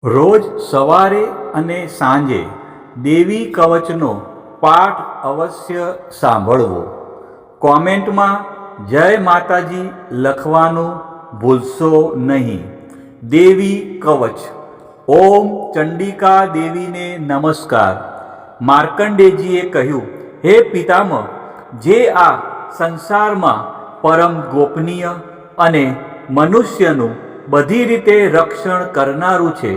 રોજ સવારે અને સાંજે દેવી કવચનો પાઠ અવશ્ય સાંભળવો. કોમેન્ટમાં જય માતાજી લખવાનું ભૂલશો નહીં. દેવી કવચ. ઓમ ચંડિકા દેવીને નમસ્કાર. માર્કંડેયજીએ કહ્યું, હે પિતામહ, જે આ સંસારમાં પરમ ગોપનીય અને મનુષ્યનું બધી રીતે રક્ષણ કરનારું છે,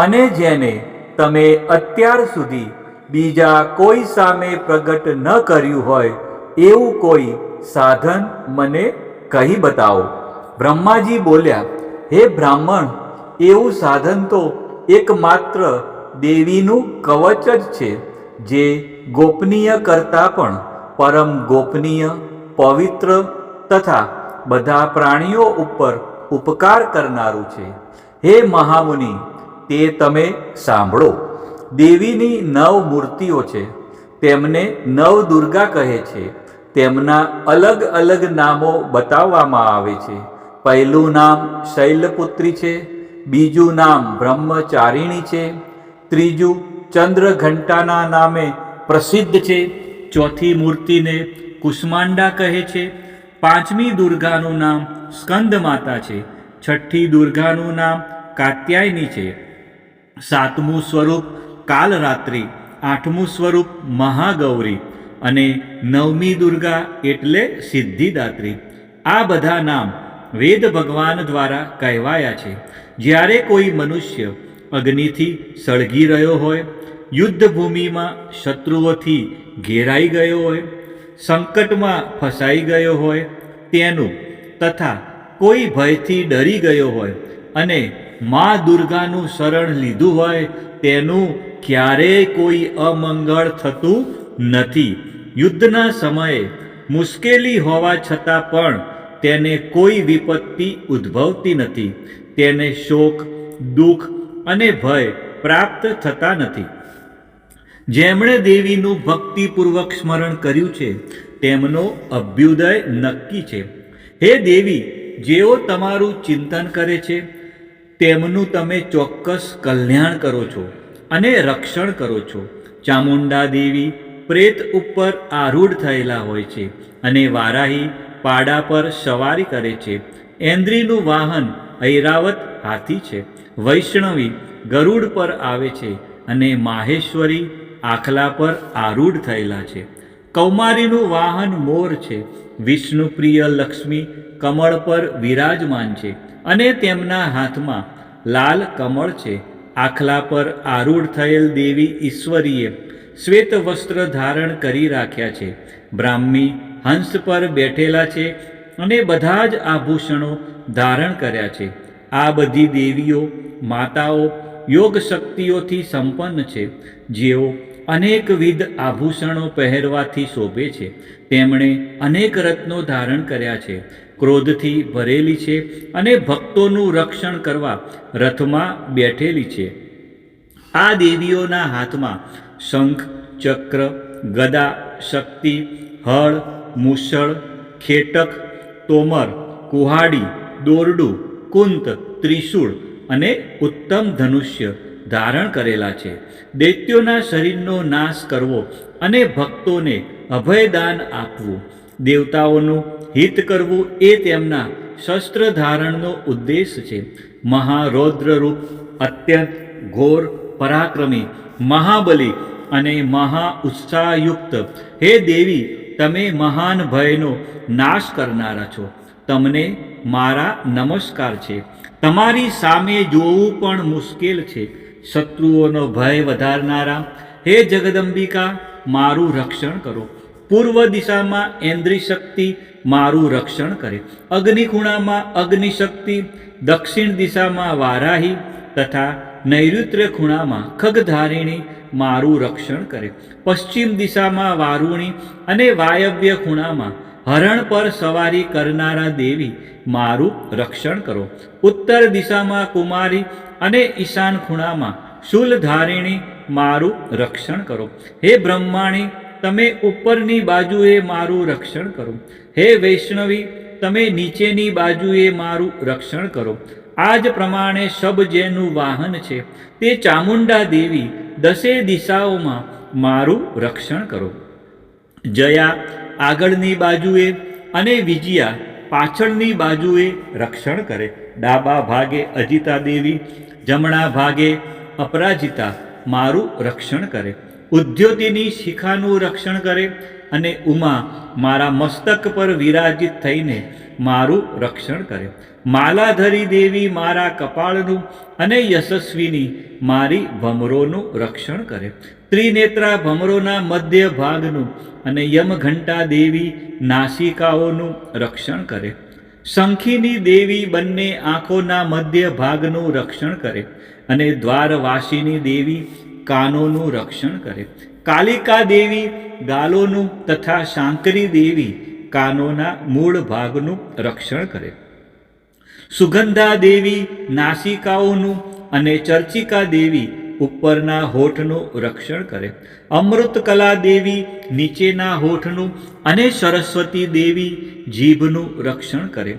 અને જેને તમે અત્યાર સુધી બીજા કોઈ સામે પ્રગટ ન કર્યું હોય એવું કોઈ સાધન મને કહી બતાવો. બ્રહ્માજી બોલ્યા, હે બ્રાહ્મણ, એવું સાધન તો એકમાત્ર દેવીનું કવચ જ છે, જે ગોપનીય કરતાં પણ પરમ ગોપનીય, પવિત્ર તથા બધા પ્રાણીઓ ઉપર ઉપકાર કરનારું છે. હે મહામુનિ, તે તમે સાંભળો. દેવીની 9 મૂર્તિઓ છે. તેમને નવદુર્ગા કહે છે. તેમના અલગ અલગ નામો બતાવવામાં આવે છે. પહેલું નામ શૈલપુત્રી છે, બીજું નામ બ્રહ્મચારિણી છે, ત્રીજું ચંદ્રઘંટાના નામે પ્રસિદ્ધ છે, ચોથી મૂર્તિને કુષ્માંડા કહે છે, પાંચમી દુર્ગાનું નામ સ્કંદ માતા છે, છઠ્ઠી દુર્ગાનું નામ કાત્યાયની છે, સાતમું સ્વરૂપ કાલરાત્રિ, આઠમું સ્વરૂપ મહાગૌરી અને નવમી દુર્ગા એટલે સિદ્ધિદાત્રી. આ બધા નામ વેદ ભગવાન દ્વારા કહેવાયા છે. જ્યારે કોઈ મનુષ્ય અગ્નિથી સળગી રહ્યો હોય, યુદ્ધભૂમિમાં શત્રુઓથી ઘેરાઈ ગયો હોય, સંકટમાં ફસાઈ ગયો હોય તેનું, તથા કોઈ ભયથી ડરી ગયો હોય અને મા દુર્ગાનું શરણ લીધું હોય તેનું ક્યારેય કોઈ અમંગળ થતું નથી. યુદ્ધના સમયે મુશ્કેલી હોવા છતાં પણ તેને કોઈ વિપત્તિ ઉદ્ભવતી નથી. તેને શોક, દુઃખ અને ભય પ્રાપ્ત થતા નથી. જેમણે દેવીનું ભક્તિપૂર્વક સ્મરણ કર્યું છે તેમનો અભ્યુદય નક્કી છે. હે દેવી, જેઓ તમારું ચિંતન કરે છે તેમનું તમે ચોક્કસ કલ્યાણ કરો છો અને રક્ષણ કરો છો. ચામુંડા દેવી પ્રેત ઉપર આરૂઢ થયેલા હોય છે અને વારાહી પાડા પર સવારી કરે છે. ઐન્દ્રીનું વાહન ઐરાવત હાથી છે. વૈષ્ણવી ગરુડ પર આવે છે અને માહેશ્વરી આખલા પર આરૂઢ થયેલા છે. કૌમારીનું વાહન મોર છે. વિષ્ણુપ્રિય લક્ષ્મી કમળ પર વિરાજમાન છે અને તેમના હાથમાં લાલ કમળ છે. આખલા પર આરૂઢ થયેલ દેવી ઈશ્વરીએ શ્વેત વસ્ત્ર ધારણ કરી રાખ્યા છે. બ્રાહ્મી હંસ પર બેઠેલા છે અને બધા જ આભૂષણો ધારણ કર્યા છે. આ બધી દેવીઓ માતાઓ યોગ શક્તિઓથી સંપન્ન છે, જેઓ અનેકવિધ આભૂષણો પહેરવાથી શોભે છે. તેમણે અનેક રત્નો ધારણ કર્યા છે, ક્રોધથી ભરેલી છે અને ભક્તોનું રક્ષણ કરવા રથમાં બેઠેલી છે. આ દેવીઓના હાથમાં શંખ, ચક્ર, ગદા, શક્તિ, હળ, મૂષળ, ખેટક, તોમર, કુહાડી, દોરડું, કુંત, ત્રિશૂળ અને ઉત્તમ ધનુષ્ય ધારણ કરેલા છે. દૈત્યોના શરીરનો નાશ કરવો અને ભક્તોને અભયદાન આપવું, દેવતાઓનું હિત કરવું એ તેમના શસ્ત્ર ધારણનો ઉદ્દેશ છે. મહારૌદ્ર રૂપ, અત્યંત ઘોર, પરાક્રમી, મહાબલી અને મહા ઉત્સાહયુક્ત હે દેવી, તમે મહાન ભયનો નાશ કરનારા છો. તમને મારા નમસ્કાર છે. તમારી સામે જોવું પણ મુશ્કેલ છે. શત્રુઓનો ભય વધારનારા હે જગદંબિકા, મારું રક્ષણ કરો. પૂર્વ દિશામાં ઐન્દ્રી શક્તિ મારું રક્ષણ કરે. અગ્નિખૂણામાં અગ્નિશક્તિ, દક્ષિણ દિશામાં વારાહી તથા નૈઋત્ય ખૂણામાં ખગધારિણી મારું રક્ષણ કરે. પશ્ચિમ દિશામાં વારુણી અને વાયવ્ય ખૂણામાં હરણ પર સવારી કરનારા દેવી મારું રક્ષણ કરો. ઉત્તર દિશામાં કુમારી અને ઈશાન ખૂણામાં શૂલધારિણી મારું રક્ષણ કરો. હે બ્રહ્માણી, તમે ઉપરની બાજુએ મારું રક્ષણ કરો. હે વૈષ્ણવી, તમે નીચેની બાજુએ મારું રક્ષણ કરો. આ જ પ્રમાણે શબ જેનું વાહન છે તે ચામુંડા દેવી 10 દિશાઓમાં મારું રક્ષણ કરો. જયા આગળની બાજુએ અને વિજયા પાછળની બાજુએ રક્ષણ કરે. ડાબા ભાગે અજિતા દેવી, જમણા ભાગે અપરાજિતા મારું રક્ષણ કરે. ઉદ્યોતિની શિખાનું રક્ષણ કરે અને ઉમા મારા મસ્તક પર વિરાજિત થઈને મારું રક્ષણ કરે. માલાધરી દેવી મારા કપાળનું અને યશસ્વીની મારી ભમરોનું રક્ષણ કરે. ત્રિનેત્રા ભમરોના મધ્ય ભાગનું અને યમઘંટા દેવી નાસિકાઓનું રક્ષણ કરે. શંખીની દેવી બંને આંખોના મધ્ય ભાગનું રક્ષણ કરે અને દ્વારવાસીની દેવી કાનોનું રક્ષણ કરે. કાલિકા દેવી ગાલોનું તથા શાંકરી દેવી કાનોના મૂળ ભાગનું રક્ષણ કરે. સુગંધા દેવી નાસિકાઓનું અને ચર્ચિકા દેવી ઉપરના હોઠનું રક્ષણ કરે. અમૃતકલા દેવી નીચેના હોઠનું અને સરસ્વતી દેવી જીભનું રક્ષણ કરે.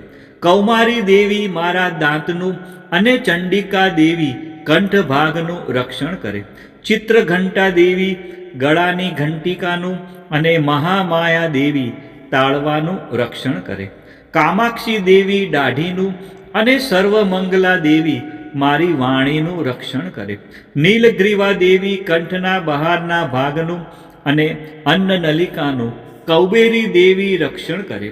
કૌમારી દેવી મારા દાંતનું અને ચંડિકા દેવી કંઠ ભાગનું રક્ષણ કરે. ચિત્રઘંટા દેવી ગળાની ઘંટિકાનું અને મહામાયા દેવી તાળવાનું રક્ષણ કરે. કામાક્ષી દેવી દાઢીનું અને સર્વમંગલા દેવી મારી વાણીનું રક્ષણ કરે. નીલગ્રીવા દેવી કંઠના બહારના ભાગનું અને અન્નનલિકાનું કૌબેરી દેવી રક્ષણ કરે.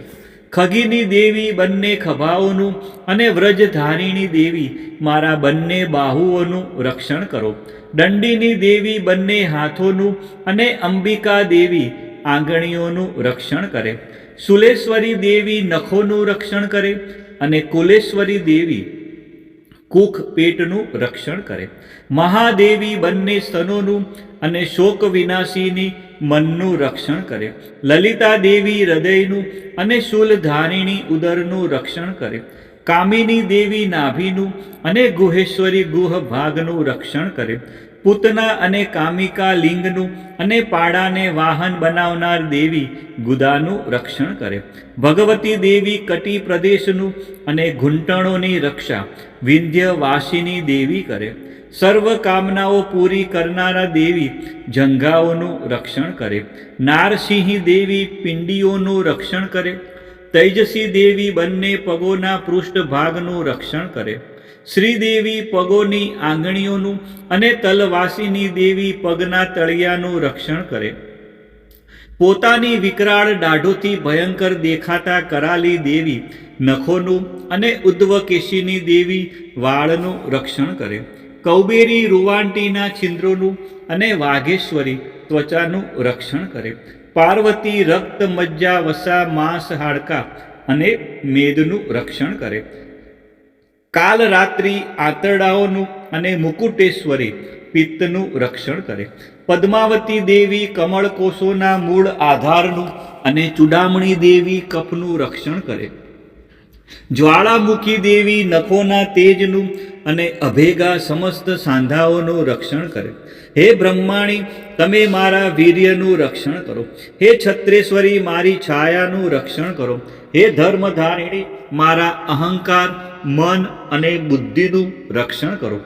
ખગીની દેવી બંને ખભાઓનું અને વ્રજધારિણી દેવી મારા બંને બાહુઓનું રક્ષણ કરો. દંડીની દેવી બંને હાથોનું અને અંબિકા દેવી આંગળીઓનું રક્ષણ કરે. સુલેશ્વરી દેવી નખોનું રક્ષણ કરે અને કુલેશ્વરી દેવી કુખ પેટનું રક્ષણ કરે. મહાદેવી બંને સ્તનોનું અને શોક વિનાશીની મનનું રક્ષણ કરે. લલિતા દેવી હૃદયનું અને શૂલધારિણી ઉદરનું રક્ષણ કરે. કામિની દેવી નાભીનું અને ગુહેશ્વરી ગુહ ભાગનું રક્ષણ કરે. પૂતના અને કામિકા લિંગનું અને પાડાને વાહન બનાવનાર દેવી ગુદાનું રક્ષણ કરે. ભગવતી દેવી કટી પ્રદેશનું અને ઘૂંટણોની રક્ષા વિંધ્યવાસિની દેવી કરે. સર્વ કામનાઓ પૂરી કરનારા દેવી જંઘાઓનું રક્ષણ કરે. નારસિંહી દેવી પિંડીઓનું રક્ષણ કરે. તૈજસી દેવી બંને પગોના પૃષ્ઠભાગનું રક્ષણ કરે. શ્રીદેવી પગોની આંગળીઓનું અને તલવાસીની દેવી પગના તળિયાનું રક્ષણ કરે. પોતાની વિકરાળ દાઢોથી ભયંકર દેખાતા કરાલી દેવી નખોનું અને ઉદ્ધવકેશીની દેવી વાળનું રક્ષણ કરે. કૌબેરી રૂવાંટીના છિદ્રોનું અને વાઘેશ્વરી ત્વચાનું રક્ષણ કરે. પાર્વતી રક્ત મજ્જા વસા માંસ હાડકા અને મેદનું રક્ષણ કરે. કાલરાત્રિ આંતરડાઓનું અને મુકુટેશ્વરી પિત્તનું રક્ષણ કરે. પદ્માવતી દેવી કમળકોષોના મૂળ આધારનું અને ચૂડામણી દેવી કફનું રક્ષણ કરે. જ્વાળામુખી દેવી નખોના તેજનું અને અભેગા સમસ્ત સાંધાઓનું રક્ષણ કરે. હે બ્રહ્માણી, તમે મારા વીર્યનું રક્ષણ કરો. હે છત્રેશ્વરી, મારી છાયાનું રક્ષણ કરો. હે ધર્મધારિણી, મારા અહંકાર, મન અને બુદ્ધિનું રક્ષણ કરો.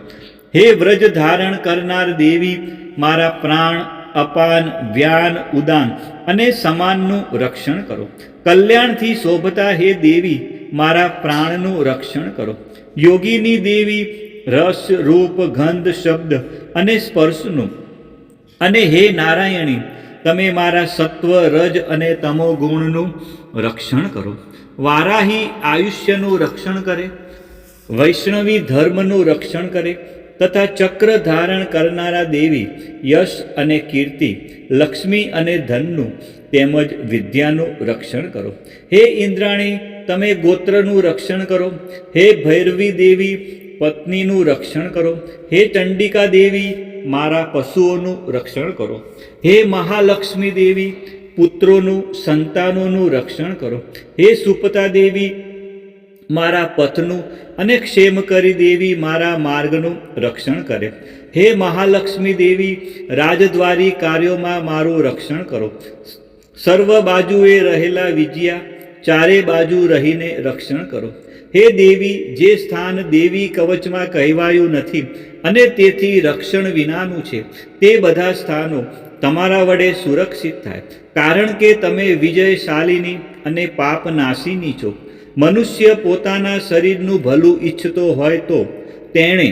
હે વ્રજ ધારણ કરનાર દેવી, મારા પ્રાણ, અપાન, વ્યાન, ઉદાન અને સમાનનું રક્ષણ કરો. કલ્યાણથી શોભતા હે દેવી, મારા પ્રાણનું રક્ષણ કરો. યોગીની દેવી રસ, રૂપ, ગંધ, શબ્દ અને સ્પર્શનું અને હે નારાયણી, તમે મારા સત્વ, રજ અને તમો ગુણનું રક્ષણ કરો. વારાહી આયુષ્યનું રક્ષણ કરે. વૈષ્ણવી ધર્મનું રક્ષણ કરે તથા ચક્ર ધારણ કરનારા દેવી યશ અને કીર્તિ, લક્ષ્મી અને ધનનું તેમજ વિદ્યાનું રક્ષણ કરો. હે ઇન્દ્રાણી, તમે ગોત્રનું રક્ષણ કરો. હે ભૈરવી દેવી, પત્નીનું રક્ષણ કરો. હે ચંડિકા દેવી, મારા પશુઓનું રક્ષણ કરો. હે મહાલક્ષ્મી દેવી, પુત્રોનું, સંતાનોનું રક્ષણ કરો. હે સુપતા દેવી, મારા પથનું અને ક્ષેમકરી દેવી, મારા માર્ગનું રક્ષણ કરે. હે મહાલક્ષ્મી દેવી, રાજદ્વારી કાર્યોમાં મારું રક્ષણ કરો. સર્વ બાજુએ રહેલા વિજયા, ચારે બાજુ રહીને રક્ષણ કરો. હે દેવી, જે સ્થાન દેવી કવચમાં કહેવાયું નથી અને તેથી રક્ષણ વિનાનું છે, તે બધા સ્થાનો તમારા વડે સુરક્ષિત થાય, કારણ કે તમે વિજયશાલિની અને પાપનાશીની છો. મનુષ્ય પોતાના શરીરનું ભલું ઈચ્છતો હોય તો તેણે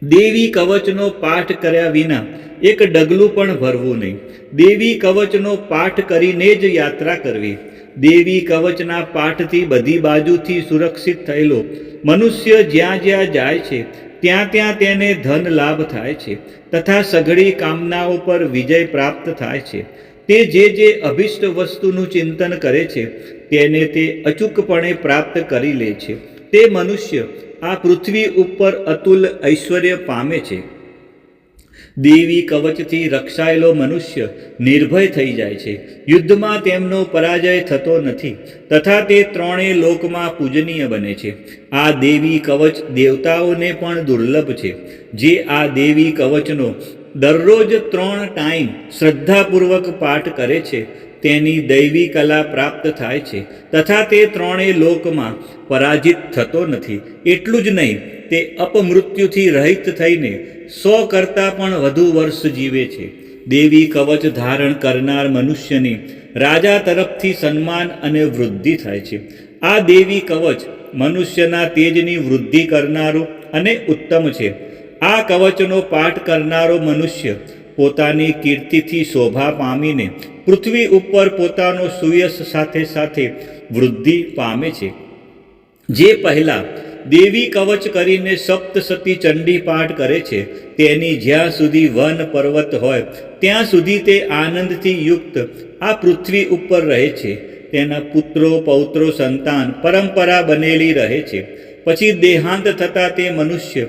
દેવી કવચનો પાઠ કર્યા વિના એક ડગલું પણ ભરવું નહીં. દેવી કવચનો પાઠ કરીને જ યાત્રા કરવી. દેવી કવચના પાઠથી બધી બાજુથી સુરક્ષિત થયેલો મનુષ્ય જ્યાં જ્યાં જાય છે ત્યાં ત્યાં તેને ધન લાભ થાય છે તથા સઘળી કામનાઓ પર વિજય પ્રાપ્ત થાય છે. તે જે અભિષ્ટ વસ્તુનું ચિંતન કરે છે તેને તે અચૂકપણે પ્રાપ્ત કરી લે છે. તે મનુષ્ય આ પૃથ્વી ઉપર અતુલ ઐશ્વર્ય પામે છે. દેવી કવચથી રક્ષાયેલો મનુષ્ય નિર્ભય થઈ જાય છે. યુદ્ધમાં તેમનો પરાજય થતો નથી તથા તે ત્રણેય લોકમાં પૂજનીય બને છે. આ દેવી કવચ દેવતાઓને પણ દુર્લભ છે. જે આ દેવી કવચનો દરરોજ 3 ટાઈમ શ્રદ્ધાપૂર્વક પાઠ કરે છે તેની દૈવી કલા પ્રાપ્ત થાય છે તથા તે ત્રણેય લોકમાં પરાજિત થતો નથી. એટલું જ નહીં, તે અપમૃત્યુથી રહિત થઈને 100 કરતાં પણ વધુ વર્ષ જીવે છે. દેવી કવચ ધારણ કરનાર મનુષ્યની રાજા તરફથી સન્માન અને વૃદ્ધિ થાય છે. આ દેવી કવચ મનુષ્યના તેજની વૃદ્ધિ કરનારો અને ઉત્તમ છે. આ કવચનો પાઠ કરનારો મનુષ્ય પોતાની કીર્તિથી શોભા પામીને પૃથ્વી ઉપર પોતાનો સુયશ સાથે સાથે વૃદ્ધિ પામે છે. જે પહેલાં દેવી કવચ કરીને સપ્તસતી ચંડી પાઠ કરે છે તેની જ્યાં સુધી વન પર્વત હોય ત્યાં સુધી તે આનંદથી યુક્ત આ પૃથ્વી ઉપર રહે છે. તેના પુત્રો પૌત્રો સંતાન પરંપરા બનેલી રહે છે. પછી દેહાંત થતાં તે મનુષ્ય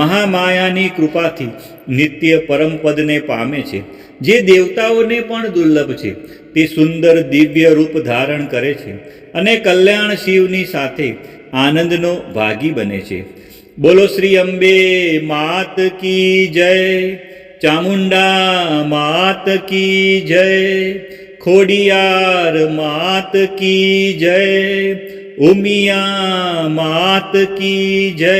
મહામાયાની કૃપાથી નિત્ય પરમપદને પામે છે, જે દેવતાઓને પણ દુર્લભ છે. તે સુંદર દિવ્ય રૂપ ધારણ કરે છે અને કલ્યાણ શિવની સાથે આનંદનો ભાગી બને છે. બોલો શ્રી અંબે માત કી જય, ચામુંડા માત કી જય, ખોડિયાર માત કી જય, ઉમિયા માત કી જય,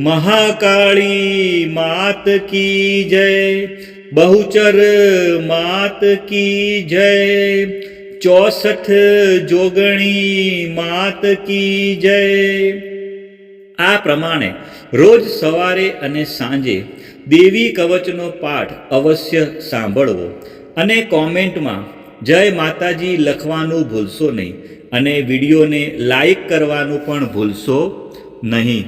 મહાકાળી માત કી જય, બહુચર માત કી જય, 64 જોગણી માત કી જય. આ પ્રમાણે રોજ સવારે અને સાંજે દેવી કવચનો પાઠ અવશ્ય સાંભળવો અને કોમેન્ટમાં જય માતાજી લખવાનું ભૂલશો નહીં અને વિડીયોને લાઈક કરવાનું પણ ભૂલશો નહીં.